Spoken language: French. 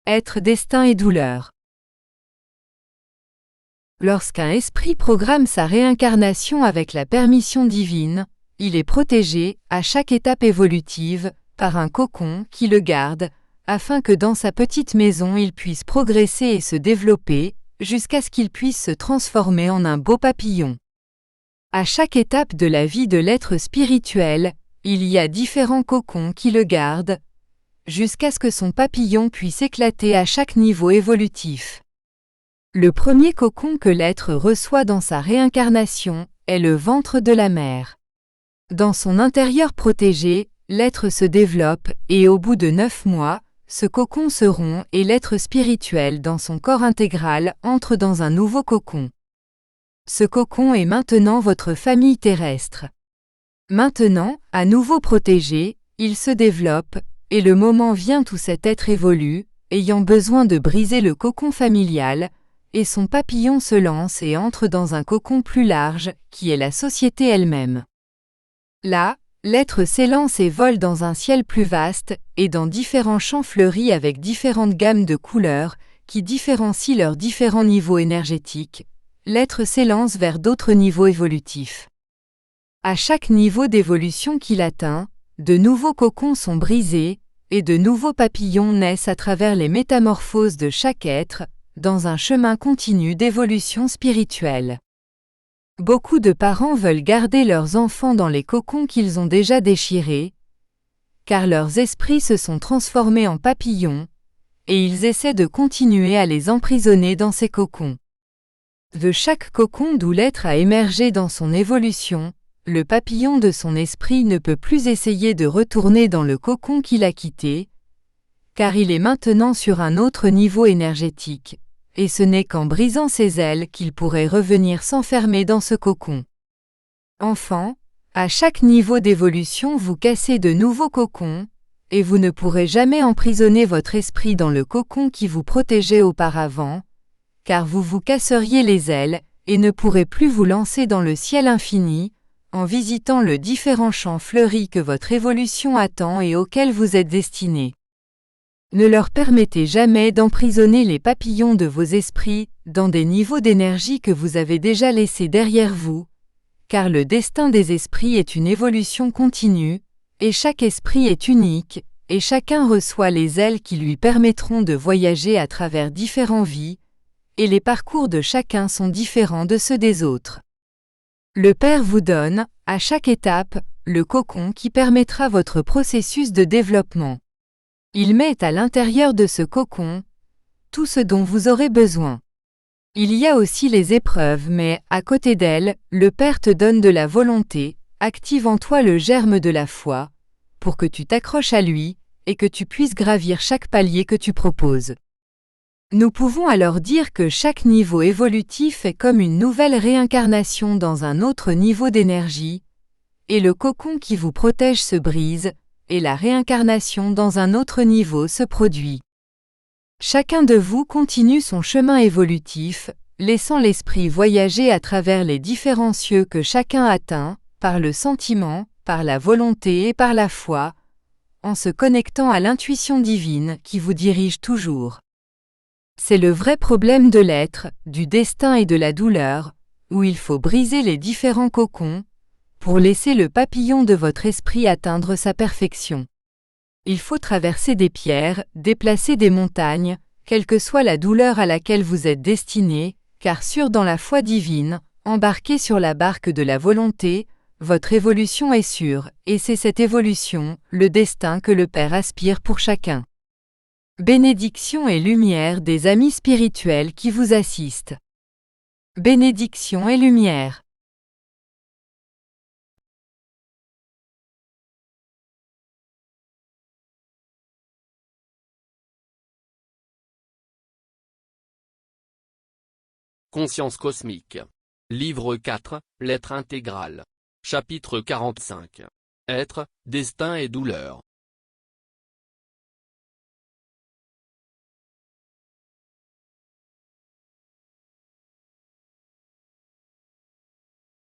Être, destin et douleur. Lorsqu'un esprit programme sa réincarnation avec la permission divine, il est protégé, à chaque étape évolutive, par un cocon qui le garde, afin que dans sa petite maison il puisse progresser et se développer, jusqu'à ce qu'il puisse se transformer en un beau papillon. À chaque étape de la vie de l'être spirituel, il y a différents cocons qui le gardent, jusqu'à ce que son papillon puisse éclater à chaque niveau évolutif. Le premier cocon que l'être reçoit dans sa réincarnation est le ventre de la mère. Dans son intérieur protégé, l'être se développe et au bout de 9 mois, ce cocon se rompt et l'être spirituel dans son corps intégral entre dans un nouveau cocon. Ce cocon est maintenant votre famille terrestre. Maintenant, à nouveau protégé, il se développe, et le moment vient où cet être évolue, ayant besoin de briser le cocon familial, et son papillon se lance et entre dans un cocon plus large, qui est la société elle-même. Là, l'être s'élance et vole dans un ciel plus vaste, et dans différents champs fleuris avec différentes gammes de couleurs, qui différencient leurs différents niveaux énergétiques, l'être s'élance vers d'autres niveaux évolutifs. À chaque niveau d'évolution qu'il atteint, de nouveaux cocons sont brisés, et de nouveaux papillons naissent à travers les métamorphoses de chaque être, dans un chemin continu d'évolution spirituelle. Beaucoup de parents veulent garder leurs enfants dans les cocons qu'ils ont déjà déchirés, car leurs esprits se sont transformés en papillons, et ils essaient de continuer à les emprisonner dans ces cocons. De chaque cocon d'où l'être a émergé dans son évolution, le papillon de son esprit ne peut plus essayer de retourner dans le cocon qu'il a quitté, car il est maintenant sur un autre niveau énergétique, et ce n'est qu'en brisant ses ailes qu'il pourrait revenir s'enfermer dans ce cocon. Enfant, à chaque niveau d'évolution vous cassez de nouveaux cocons, et vous ne pourrez jamais emprisonner votre esprit dans le cocon qui vous protégeait auparavant, car vous vous casseriez les ailes, et ne pourrez plus vous lancer dans le ciel infini, en visitant le différent champ fleuri que votre évolution attend et auquel vous êtes destiné. Ne leur permettez jamais d'emprisonner les papillons de vos esprits dans des niveaux d'énergie que vous avez déjà laissés derrière vous, car le destin des esprits est une évolution continue, et chaque esprit est unique, et chacun reçoit les ailes qui lui permettront de voyager à travers différentes vies, et les parcours de chacun sont différents de ceux des autres. Le Père vous donne, à chaque étape, le cocon qui permettra votre processus de développement. Il met à l'intérieur de ce cocon tout ce dont vous aurez besoin. Il y a aussi les épreuves, mais, à côté d'elles, le Père te donne de la volonté, active en toi le germe de la foi, pour que tu t'accroches à lui, et que tu puisses gravir chaque palier que tu proposes. Nous pouvons alors dire que chaque niveau évolutif est comme une nouvelle réincarnation dans un autre niveau d'énergie, et le cocon qui vous protège se brise, et la réincarnation dans un autre niveau se produit. Chacun de vous continue son chemin évolutif, laissant l'esprit voyager à travers les différents cieux que chacun atteint, par le sentiment, par la volonté et par la foi, en se connectant à l'intuition divine qui vous dirige toujours. C'est le vrai problème de l'être, du destin et de la douleur, où il faut briser les différents cocons, pour laisser le papillon de votre esprit atteindre sa perfection. Il faut traverser des pierres, déplacer des montagnes, quelle que soit la douleur à laquelle vous êtes destiné, car sûr dans la foi divine, embarqué sur la barque de la volonté, votre évolution est sûre, et c'est cette évolution, le destin que le Père aspire pour chacun. Bénédiction et lumière des amis spirituels qui vous assistent. Bénédiction et lumière. Conscience cosmique. Livre 4, L'être intégral. Chapitre 45. Être, destin et douleur.